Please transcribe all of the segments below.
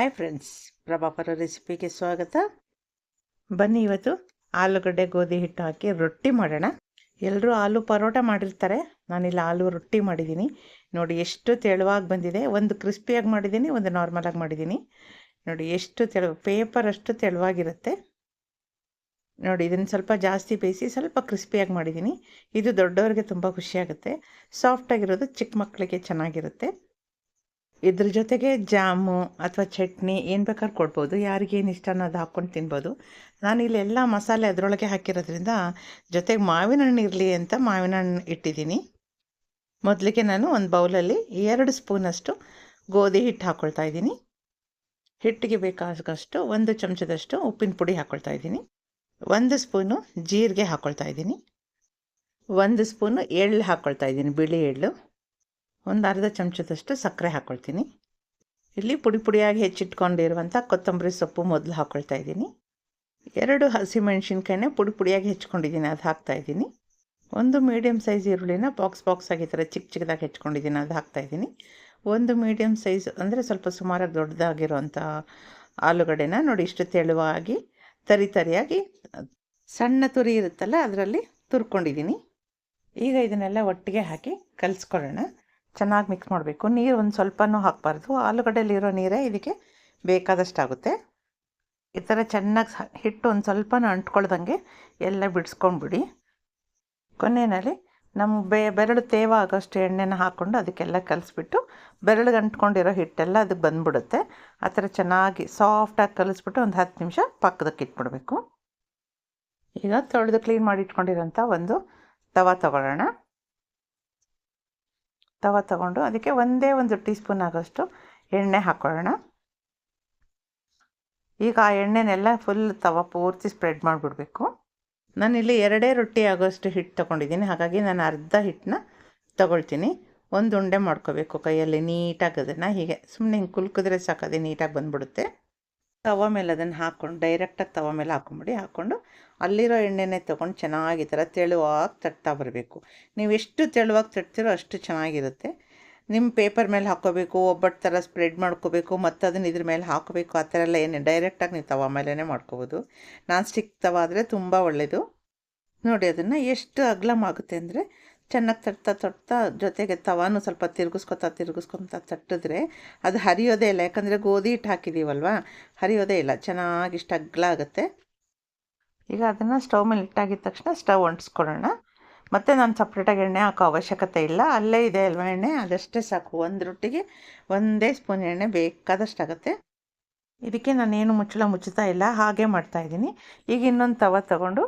Hi friends, ಪ್ರಭಾಪರ ರೆಸಿಪಿಗೆ ಸ್ವಾಗತ. ಬನ್ನಿ, ಇವತ್ತು ಆಲೂಗಡ್ಡೆ ಗೋಧಿ ಹಿಟ್ಟು ಹಾಕಿ ರೊಟ್ಟಿ ಮಾಡೋಣ. ಎಲ್ಲರೂ ಆಲೂ ಪರೋಟ ಮಾಡಿರ್ತಾರೆ, ನಾನಿಲ್ಲಿ ಆಲೂ ರೊಟ್ಟಿ ಮಾಡಿದ್ದೀನಿ. ನೋಡಿ ಎಷ್ಟು ತೆಳುವಾಗಿ ಬಂದಿದೆ. ಒಂದು ಕ್ರಿಸ್ಪಿಯಾಗಿ ಮಾಡಿದ್ದೀನಿ, ಒಂದು ನಾರ್ಮಲಾಗಿ ಮಾಡಿದ್ದೀನಿ. ನೋಡಿ ಎಷ್ಟು ಪೇಪರ್ ಅಷ್ಟು ತೆಳುವಾಗಿರುತ್ತೆ. ನೋಡಿ, ಇದನ್ನು ಸ್ವಲ್ಪ ಜಾಸ್ತಿ ಬೇಯಿಸಿ ಸ್ವಲ್ಪ ಕ್ರಿಸ್ಪಿಯಾಗಿ ಮಾಡಿದ್ದೀನಿ. ಇದು ದೊಡ್ಡವರಿಗೆ ತುಂಬ ಖುಷಿಯಾಗುತ್ತೆ. ಸಾಫ್ಟಾಗಿರೋದು ಚಿಕ್ಕ ಮಕ್ಕಳಿಗೆ ಚೆನ್ನಾಗಿರುತ್ತೆ. ಇದ್ರ ಜೊತೆಗೆ ಜಾಮು ಅಥವಾ ಚಟ್ನಿ ಏನು ಬೇಕಾದ್ರೂ ಕೊಡ್ಬೋದು. ಯಾರಿಗೇನು ಇಷ್ಟನೋ ಅದು ಹಾಕ್ಕೊಂಡು ತಿನ್ಬೋದು. ನಾನಿಲ್ಲಿ ಎಲ್ಲ ಮಸಾಲೆ ಅದರೊಳಗೆ ಹಾಕಿರೋದ್ರಿಂದ ಜೊತೆಗೆ ಮಾವಿನ ಹಣ್ಣು ಇರಲಿ ಅಂತ ಮಾವಿನ ಹಣ್ಣು ಇಟ್ಟಿದ್ದೀನಿ. ಮೊದಲಿಗೆ ನಾನು ಒಂದು ಬೌಲಲ್ಲಿ 2 ಸ್ಪೂನಷ್ಟು ಗೋಧಿ ಹಿಟ್ಟು ಹಾಕ್ಕೊಳ್ತಾ ಇದ್ದೀನಿ. ಹಿಟ್ಟಿಗೆ ಬೇಕಾಗಷ್ಟು 1 ಚಮಚದಷ್ಟು ಉಪ್ಪಿನ ಪುಡಿ ಹಾಕ್ಕೊಳ್ತಾ ಇದ್ದೀನಿ. 1 ಸ್ಪೂನು ಜೀರಿಗೆ ಹಾಕ್ಕೊಳ್ತಾ ಇದ್ದೀನಿ. 1 ಸ್ಪೂನು ಎಳ್ಳು ಹಾಕ್ಕೊಳ್ತಾ ಇದ್ದೀನಿ, ಬಿಳಿ ಎಳ್ಳು. ಒಂದು ಅರ್ಧ ಚಮಚದಷ್ಟು ಸಕ್ಕರೆ ಹಾಕ್ಕೊಳ್ತೀನಿ. ಇಲ್ಲಿ ಪುಡಿ ಪುಡಿಯಾಗಿ ಹೆಚ್ಚಿಟ್ಕೊಂಡಿರುವಂಥ ಕೊತ್ತಂಬರಿ ಸೊಪ್ಪು ಮೊದಲು ಹಾಕ್ಕೊಳ್ತಾ ಇದ್ದೀನಿ. 2 ಹಸಿಮೆಣ್ಸಿನ್ಕಾಯಿನ ಪುಡಿ ಪುಡಿಯಾಗಿ ಹೆಚ್ಕೊಂಡಿದ್ದೀನಿ, ಅದು ಹಾಕ್ತಾಯಿದ್ದೀನಿ. 1 ಮೀಡಿಯಮ್ ಸೈಜ್ ಈರುಳ್ಳಿನ ಬಾಕ್ಸ್ ಆಗಿ ಈ ಥರ ಚಿಕ್ಕ ಚಿಕ್ಕದಾಗಿ ಹೆಚ್ಕೊಂಡಿದ್ದೀನಿ, ಅದು ಹಾಕ್ತಾಯಿದ್ದೀನಿ. 1 ಮೀಡಿಯಮ್ ಸೈಜ್ ಅಂದರೆ ಸ್ವಲ್ಪ ಸುಮಾರಾಗಿ ದೊಡ್ಡದಾಗಿರುವಂಥ ಆಲೂಗಡ್ಡೆನ ನೋಡಿ ಇಷ್ಟು ತೆಳುವಾಗಿ ತರಿಯಾಗಿ ಸಣ್ಣ ತುರಿ ಇರುತ್ತಲ್ಲ ಅದರಲ್ಲಿ ತುರ್ಕೊಂಡಿದ್ದೀನಿ. ಈಗ ಇದನ್ನೆಲ್ಲ ಒಟ್ಟಿಗೆ ಹಾಕಿ ಕಲಿಸ್ಕೊಳ್ಳೋಣ. ಚೆನ್ನಾಗಿ ಮಿಕ್ಸ್ ಮಾಡಬೇಕು. ನೀರು ಒಂದು ಸ್ವಲ್ಪನೂ ಹಾಕಬಾರ್ದು. ಆಲೂಗಡ್ಡೆಯಲ್ಲಿರೋ ನೀರೇ ಇದಕ್ಕೆ ಬೇಕಾದಷ್ಟಾಗುತ್ತೆ. ಈ ಥರ ಚೆನ್ನಾಗಿ ಹಿಟ್ಟು ಒಂದು ಸ್ವಲ್ಪನೂ ಅಂಟ್ಕೊಳ್ದಂಗೆ ಎಲ್ಲ ಬಿಡಿಸ್ಕೊಂಡ್ಬಿಡಿ. ಕೊನೆಯಲ್ಲಿ ನಮ್ಮ ಬೆರಳು ತೇವ ಆಗೋಷ್ಟು ಎಣ್ಣೆನ ಹಾಕ್ಕೊಂಡು ಅದಕ್ಕೆಲ್ಲ ಕಲಿಸ್ಬಿಟ್ಟು ಬೆರಳಿಗೆ ಅಂಟ್ಕೊಂಡಿರೋ ಹಿಟ್ಟೆಲ್ಲ ಅದಕ್ಕೆ ಬಂದುಬಿಡುತ್ತೆ. ಆ ಥರ ಚೆನ್ನಾಗಿ ಸಾಫ್ಟಾಗಿ ಕಲಿಸ್ಬಿಟ್ಟು ಒಂದು 10 ನಿಮಿಷ ಪಕ್ಕದಕ್ಕೆ ಇಟ್ಬಿಡಬೇಕು. ಈಗ ತೊಳೆದು ಕ್ಲೀನ್ ಮಾಡಿ ಇಟ್ಕೊಂಡಿರೋಂಥ ಒಂದು ತವಾ ತಗೊಳ್ಳೋಣ. ತವಾ ತಗೊಂಡು ಅದಕ್ಕೆ 1 ಟೀ ಸ್ಪೂನ್ ಆಗೋಷ್ಟು ಎಣ್ಣೆ ಹಾಕ್ಕೊಳ್ಳೋಣ. ಈಗ ಆ ಎಣ್ಣೆನೆಲ್ಲ ಫುಲ್ ತವಾ ಪೂರ್ತಿ ಸ್ಪ್ರೆಡ್ ಮಾಡಿಬಿಡ್ಬೇಕು. ನಾನಿಲ್ಲಿ 2 ರೊಟ್ಟಿ ಆಗೋಷ್ಟು ಹಿಟ್ಟು ತೊಗೊಂಡಿದ್ದೀನಿ, ಹಾಗಾಗಿ ನಾನು ಅರ್ಧ ಹಿಟ್ಟನ್ನ ತೊಗೊಳ್ತೀನಿ. ಒಂದು ಉಂಡೆ ಮಾಡ್ಕೋಬೇಕು ಕೈಯಲ್ಲಿ ನೀಟಾಗಿ. ಅದನ್ನು ಹೀಗೆ ಸುಮ್ಮನೆ ಹಿಂಗೆ ಕುಲ್ಕಿದ್ರೆ ಸಾಕು, ಅದೇ ನೀಟಾಗಿ ಬಂದುಬಿಡುತ್ತೆ. ತವ ಮೇಲೆ ಅದನ್ನು ಹಾಕ್ಕೊಂಡು ಡೈರೆಕ್ಟಾಗಿ ತವ ಮೇಲೆ ಹಾಕ್ಕೊಂಬಿಡಿ. ಹಾಕ್ಕೊಂಡು ಅಲ್ಲಿರೋ ಎಣ್ಣೆನೇ ತೊಗೊಂಡು ಚೆನ್ನಾಗಿ ಈ ಥರ ತೆಳುವಾಗಿ ತಟ್ತಾ ಬರಬೇಕು. ನೀವು ಎಷ್ಟು ತೆಳುವಾಗಿ ತಟ್ತೀರೋ ಅಷ್ಟು ಚೆನ್ನಾಗಿರುತ್ತೆ. ನಿಮ್ಮ ಪೇಪರ್ ಮೇಲೆ ಹಾಕ್ಕೋಬೇಕು, ಒಬ್ಬಟ್ಟು ಥರ ಸ್ಪ್ರೆಡ್ ಮಾಡ್ಕೋಬೇಕು, ಮತ್ತು ಅದನ್ನು ಇದ್ರ ಮೇಲೆ ಹಾಕೋಬೇಕು, ಆ ಥರ ಎಲ್ಲ ಏನೇ ಡೈರೆಕ್ಟಾಗಿ ನೀವು ತವ ಮೇಲೇ ಮಾಡ್ಕೋಬೋದು. ನಾನ್ ಸ್ಟಿಕ್ ತವ ಆದರೆ ತುಂಬ ಒಳ್ಳೆಯದು. ನೋಡಿ, ಅದನ್ನು ಎಷ್ಟು ಅಗಲಮಾಗುತ್ತೆ ಅಂದರೆ ಚೆನ್ನಾಗಿ ತಟ್ತಾ ಜೊತೆಗೆ ತವಾನು ಸ್ವಲ್ಪ ತಿರುಗಿಸ್ಕೊತಾ ತಟ್ಟಿದ್ರೆ ಅದು ಹರಿಯೋದೇ ಇಲ್ಲ. ಯಾಕಂದರೆ ಗೋಧಿ ಹಿಟ್ಟು ಹಾಕಿದ್ದೀವಲ್ವ, ಹರಿಯೋದೇ ಇಲ್ಲ, ಚೆನ್ನಾಗಿ ಇಷ್ಟು ಅಗಲ ಆಗುತ್ತೆ. ಈಗ ಅದನ್ನು ಸ್ಟವ್ ಮೇಲೆ ಇಟ್ಟಾಗಿದ್ದ ತಕ್ಷಣ ಸ್ಟವ್ ಅಂಟಿಸ್ಕೊಳ್ಳೋಣ. ಮತ್ತು ನಾನು ಸಪ್ರೇಟಾಗಿ ಎಣ್ಣೆ ಹಾಕೋ ಅವಶ್ಯಕತೆ ಇಲ್ಲ, ಅಲ್ಲೇ ಇದೆ ಅಲ್ವಾ ಎಣ್ಣೆ, ಅದಷ್ಟೇ ಸಾಕು. ಒಂದು ರೊಟ್ಟಿಗೆ 1 ಸ್ಪೂನ್ ಎಣ್ಣೆ ಬೇಕಾದಷ್ಟಾಗುತ್ತೆ. ಇದಕ್ಕೆ ನಾನೇನು ಮುಚ್ಚುತ್ತಾ ಇಲ್ಲ, ಹಾಗೆ ಮಾಡ್ತಾಯಿದ್ದೀನಿ. ಈಗ ಇನ್ನೊಂದು ತವ ತಗೊಂಡು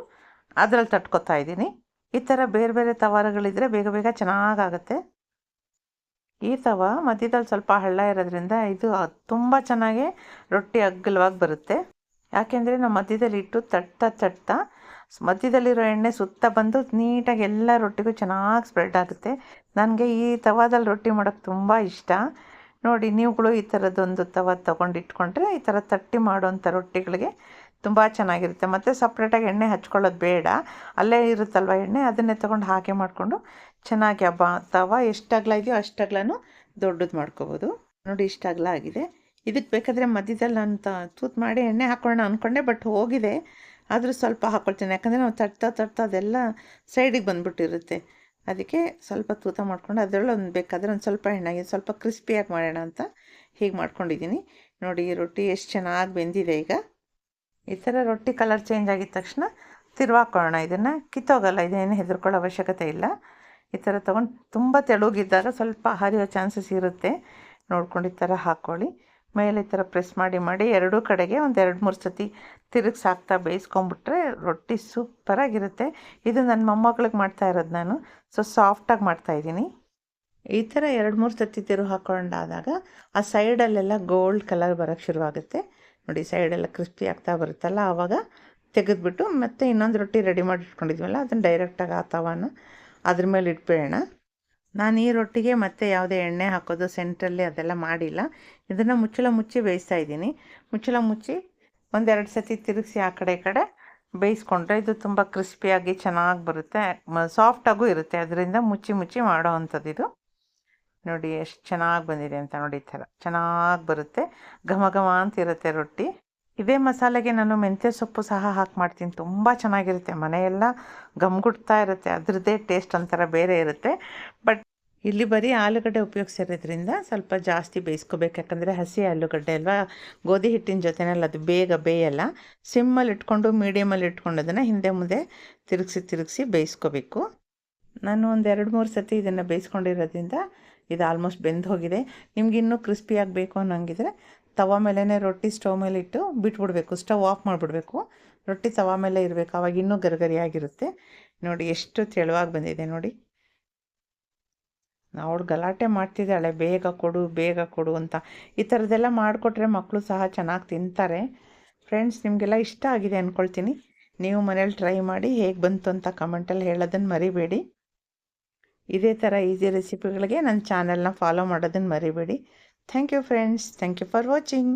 ಅದರಲ್ಲಿ ತಟ್ಕೊತಾ ಇದ್ದೀನಿ. ಈ ಥರ ಬೇರೆ ಬೇರೆ ತವಾರಗಳಿದ್ರೆ ಬೇಗ ಚೆನ್ನಾಗಾಗುತ್ತೆ. ಈ ತವ ಮಧ್ಯದಲ್ಲಿ ಸ್ವಲ್ಪ ಹಳ್ಳ ಇರೋದ್ರಿಂದ ಇದು ತುಂಬ ಚೆನ್ನಾಗಿ ರೊಟ್ಟಿ ಅಗ್ಗಲವಾಗಿ ಬರುತ್ತೆ. ಯಾಕೆಂದರೆ ನಾವು ಮಧ್ಯದಲ್ಲಿ ಇಟ್ಟು ತಟ್ತಾ ಮಧ್ಯದಲ್ಲಿರೋ ಎಣ್ಣೆ ಸುತ್ತ ಬಂದು ನೀಟಾಗಿ ಎಲ್ಲ ರೊಟ್ಟಿಗೂ ಚೆನ್ನಾಗಿ ಸ್ಪ್ರೆಡ್ ಆಗುತ್ತೆ. ನನಗೆ ಈ ತವಾದಲ್ಲಿ ರೊಟ್ಟಿ ಮಾಡೋಕ್ಕೆ ತುಂಬ ಇಷ್ಟ. ನೋಡಿ, ನೀವುಗಳು ಈ ಥರದ್ದೊಂದು ತವ ತೊಗೊಂಡು ಇಟ್ಕೊಂಡ್ರೆ ಈ ಥರ ತಟ್ಟಿ ಮಾಡೋವಂಥ ರೊಟ್ಟಿಗಳಿಗೆ ತುಂಬ ಚೆನ್ನಾಗಿರುತ್ತೆ. ಮತ್ತು ಸಪ್ರೇಟಾಗಿ ಎಣ್ಣೆ ಹಚ್ಕೊಳ್ಳೋದು ಬೇಡ, ಅಲ್ಲೇ ಇರುತ್ತಲ್ವ ಎಣ್ಣೆ, ಅದನ್ನೇ ತೊಗೊಂಡು ಹಾಗೆ ಮಾಡಿಕೊಂಡು ಚೆನ್ನಾಗಿ ತವ ಎಷ್ಟು ಅಗಲ ಇದೆಯೋ ಅಷ್ಟು ಅಗಲನೂ ದೊಡ್ಡದು ಮಾಡ್ಕೋಬೋದು. ನೋಡಿ, ಇಷ್ಟು ಅಗಲ ಆಗಿದೆ. ಇದಕ್ಕೆ ಬೇಕಾದರೆ ಮಧ್ಯದಲ್ಲಿ ನಾನು ತೂತು ಮಾಡಿ ಎಣ್ಣೆ ಹಾಕ್ಕೊಳ್ಳೋಣ ಅಂದ್ಕೊಂಡೆ, ಬಟ್ ಹೋಗಿದೆ. ಆದರೂ ಸ್ವಲ್ಪ ಹಾಕ್ಕೊಳ್ತೀನಿ, ಯಾಕಂದರೆ ನಾವು ತಟ್ತಾ ಅದೆಲ್ಲ ಸೈಡಿಗೆ ಬಂದುಬಿಟ್ಟಿರುತ್ತೆ. ಅದಕ್ಕೆ ಸ್ವಲ್ಪ ತೂತ ಮಾಡ್ಕೊಂಡು ಅದರೊಳಗೆ ಬೇಕಾದರೆ ಒಂದು ಸ್ವಲ್ಪ ಎಣ್ಣೆಗೆ ಸ್ವಲ್ಪ ಕ್ರಿಸ್ಪಿಯಾಗಿ ಮಾಡೋಣ ಅಂತ ಹೀಗೆ ಮಾಡ್ಕೊಂಡಿದ್ದೀನಿ. ನೋಡಿ, ಈ ರೊಟ್ಟಿ ಎಷ್ಟು ಚೆನ್ನಾಗಿ ಬೆಂದಿದೆ. ಈಗ ಈ ಥರ ರೊಟ್ಟಿ ಕಲರ್ ಚೇಂಜ್ ಆಗಿದ ತಕ್ಷಣ ತಿರುವಾಕೊಳ್ಳೋಣ. ಇದನ್ನು ಕಿತ್ತೋಗಲ್ಲ, ಇದೇನು ಹೆದರ್ಕೊಳ್ಳೋ ಅವಶ್ಯಕತೆ ಇಲ್ಲ. ಈ ಥರ ತೊಗೊಂಡು ತುಂಬ ತೆಳುಗಿದ್ದಾಗ ಸ್ವಲ್ಪ ಹರಿಯೋ ಚಾನ್ಸಸ್ ಇರುತ್ತೆ, ನೋಡ್ಕೊಂಡು ಈ ಥರ ಹಾಕ್ಕೊಳ್ಳಿ. ಮೇಲೆ ಈ ಥರ ಪ್ರೆಸ್ ಮಾಡಿ ಎರಡೂ ಕಡೆಗೆ ಒಂದು 2-3 ಸತಿ ತಿರುಗಿಸಿ ಹಾಕ್ತಾ ಬೇಯಿಸ್ಕೊಂಬಿಟ್ರೆ ರೊಟ್ಟಿ ಸೂಪರಾಗಿರುತ್ತೆ. ಇದು ನನ್ನ ಮೊಮ್ಮಗಳಿಗೆ ಮಾಡ್ತಾ ಇರೋದು ನಾನು, ಸೊ ಸಾಫ್ಟಾಗಿ ಮಾಡ್ತಾಯಿದ್ದೀನಿ. ಈ ಥರ 2-3 ಸತಿ ತಿರುಗಿ ಹಾಕ್ಕೊಂಡಾದಾಗ ಆ ಸೈಡಲ್ಲೆಲ್ಲ ಗೋಲ್ಡ್ ಕಲರ್ ಬರೋಕ್ಕೆ ಶುರುವಾಗುತ್ತೆ. ನೋಡಿ, ಸೈಡೆಲ್ಲ ಕ್ರಿಸ್ಪಿ ಆಗ್ತಾ ಬರುತ್ತಲ್ಲ, ಆವಾಗ ತೆಗೆದುಬಿಟ್ಟು ಮತ್ತೆ ಇನ್ನೊಂದು ರೊಟ್ಟಿ ರೆಡಿ ಮಾಡಿ ಇಟ್ಕೊಂಡಿದ್ವಲ್ಲ ಅದನ್ನು ಡೈರೆಕ್ಟಾಗಿ ಆ ತವಾನ ಅದ್ರ ಮೇಲೆ ಇಟ್ಬಿಡೋಣ. ನಾನು ಈ ರೊಟ್ಟಿಗೆ ಮತ್ತೆ ಯಾವುದೇ ಎಣ್ಣೆ ಹಾಕೋದು ಸೆಂಟ್ರಲ್ಲಿ ಅದೆಲ್ಲ ಮಾಡಿಲ್ಲ. ಇದನ್ನು ಮುಚ್ಚಳ ಮುಚ್ಚಿ ಬೇಯಿಸ್ತಾ ಇದ್ದೀನಿ. ಮುಚ್ಚಳ ಮುಚ್ಚಿ 1-2 ಸತಿ ತಿರುಗಿಸಿ ಆ ಕಡೆ ಈ ಕಡೆ ಬೇಯಿಸ್ಕೊಂಡ್ರೆ ಇದು ತುಂಬ ಕ್ರಿಸ್ಪಿಯಾಗಿ ಚೆನ್ನಾಗಿ ಬರುತ್ತೆ, ಸಾಫ್ಟಾಗೂ ಇರುತ್ತೆ. ಅದರಿಂದ ಮುಚ್ಚಿ ಮಾಡೋ ಅಂಥದ್ದು ಇದು. ನೋಡಿ ಎಷ್ಟು ಚೆನ್ನಾಗಿ ಬಂದಿದೆ ಅಂತ ನೋಡಿ. ಈ ಥರ ಚೆನ್ನಾಗಿ ಬರುತ್ತೆ, ಘಮ ಘಮ ಅಂತಿರುತ್ತೆ ರೊಟ್ಟಿ. ಇದೇ ಮಸಾಲೆಗೆ ನಾನು ಮೆಂತ್ಯ ಸೊಪ್ಪು ಸಹ ಹಾಕಿ ಮಾಡ್ತೀನಿ, ತುಂಬ ಚೆನ್ನಾಗಿರುತ್ತೆ. ಮನೆಯೆಲ್ಲ ಘಮ್ಗುಡ್ತಾ ಇರುತ್ತೆ, ಅದ್ರದ್ದೇ ಟೇಸ್ಟ್ ಒಂಥರ ಬೇರೆ ಇರುತ್ತೆ. ಬಟ್ ಇಲ್ಲಿ ಬರೀ ಆಲೂಗಡ್ಡೆ ಉಪಯೋಗಿಸಿರೋದ್ರಿಂದ ಸ್ವಲ್ಪ ಜಾಸ್ತಿ ಬೇಯಿಸ್ಕೋಬೇಕು, ಯಾಕಂದರೆ ಹಸಿ ಆಲೂಗಡ್ಡೆ ಅಲ್ವಾ, ಗೋಧಿ ಹಿಟ್ಟಿನ ಜೊತೆನಲ್ಲಿ ಅದು ಬೇಗ ಬೇಯಲ್ಲ. ಸಿಮ್ಮಲ್ಲಿ ಇಟ್ಕೊಂಡು ಮೀಡಿಯಮಲ್ಲಿ ಇಟ್ಕೊಂಡು ಅದನ್ನು ಹಿಂದೆ ಮುಂದೆ ತಿರುಗಿಸಿ ಬೇಯಿಸ್ಕೋಬೇಕು. ನಾನು ಒಂದು 2-3 ಸತಿ ಇದನ್ನು ಬೇಯಿಸ್ಕೊಂಡಿರೋದ್ರಿಂದ ಇದು ಆಲ್ಮೋಸ್ಟ್ ಬೆಂದು ಹೋಗಿದೆ. ನಿಮ್ಗೆ ಇನ್ನೂ ಕ್ರಿಸ್ಪಿಯಾಗಿ ಬೇಕು ಅನ್ನೋಂಗಿದ್ರೆ ತವ ಮೇಲೇ ರೊಟ್ಟಿ ಸ್ಟವ್ ಮೇಲೆ ಇಟ್ಟು ಬಿಟ್ಬಿಡ್ಬೇಕು, ಸ್ಟವ್ ಆಫ್ ಮಾಡಿಬಿಡ್ಬೇಕು. ರೊಟ್ಟಿ ತವ ಮೇಲೆ ಇರಬೇಕು, ಆವಾಗ ಇನ್ನೂ ಗರಿಗರಿಯಾಗಿರುತ್ತೆ. ನೋಡಿ ಎಷ್ಟು ತೆಳುವಾಗಿ ಬಂದಿದೆ ನೋಡಿ. ಅವಳು ಗಲಾಟೆ ಮಾಡ್ತಿದ್ದಾಳೆ, ಬೇಗ ಕೊಡು ಅಂತ. ಈ ಥರದ್ದೆಲ್ಲ ಮಾಡಿಕೊಟ್ರೆ ಮಕ್ಕಳು ಸಹ ಚೆನ್ನಾಗಿ ತಿಂತಾರೆ. ಫ್ರೆಂಡ್ಸ್, ನಿಮಗೆಲ್ಲ ಇಷ್ಟ ಆಗಿದೆ ಅಂದ್ಕೊಳ್ತೀನಿ. ನೀವು ಮನೇಲಿ ಟ್ರೈ ಮಾಡಿ ಹೇಗೆ ಬಂತು ಅಂತ ಕಮೆಂಟಲ್ಲಿ ಹೇಳೋದನ್ನು ಮರಿಬೇಡಿ. ಇದೇ ಥರ ಈಸಿ ರೆಸಿಪಿಗಳಿಗೆ ನನ್ನ ಚಾನಲ್ನ ಫಾಲೋ ಮಾಡೋದನ್ನು ಮರಿಬೇಡಿ. Thank you friends, thank you for watching.